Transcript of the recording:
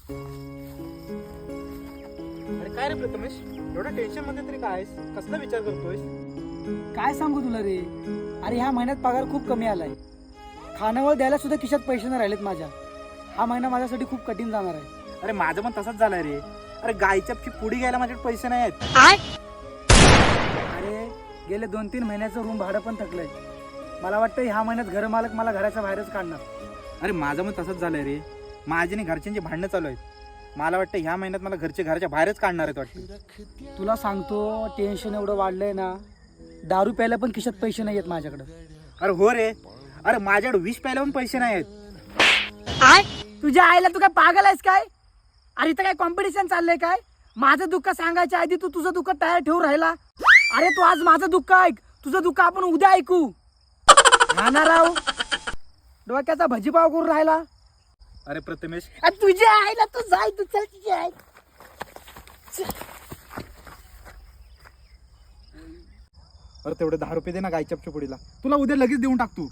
अरे काय रे प्रथमेश, एवढं टेन्शन मध्ये तरी काय आहेस? कसला विचार करतोयस? काय सांगू तुला रे. अरे ह्या महिन्यात पगार खूप कमी आलाय. खाण्यावर द्यायला सुद्धा खिशात पैसे नाही राहिलेत माझ्या. हा महिना माझ्यासाठी खूप कठीण जाणार आहे. अरे माझं पण तसंच झालंय रे. अरे गायच्या पुडी घ्यायला माझ्याकडे पैसे नाही आहेत. अरे गेले 2-3 महिन्याचं रूम भाडं पण थकलंय. मला वाटतं ह्या महिन्यात घर मालक मला घराच्या बाहेरच काढणार. अरे माझं पण तसंच झालंय रे. माझी आणि घरच्यांची भांडणं चालू आहेत. मला वाटतं ह्या महिन्यात मला घरच्या बाहेरच काढणार आहेत वाटतं. तुला सांगतो टेन्शन एवढं वाढलंय ना, दारू प्यायला पण खिशात पैसे नाही आहेत माझ्याकडे. अरे हो रे. अरे माझ्याकडे 20 प्यायला पण पैसे नाही आहेत. तुझ्या आईला तू काय पागल आहेस काय? अरे इथं काय कॉम्पिटिशन चाललंय काय? माझं दुःख सांगायच्या आधी तू तुझं दुःख तयार ठेवून राहिला. अरे तू आज माझं दुःख ऐक, तुझं दुःख आपण उद्या ऐकू. राव डोक्याचा भजीपाव करून राहिला. अरे प्रथमेश, तुझ्या आईला तू जाय, तू चल तुझी आई. अरे तेवढे 10 रुपये दे ना गायच्या पुडीला. तुला उद्या लगेच देऊन टाकतो.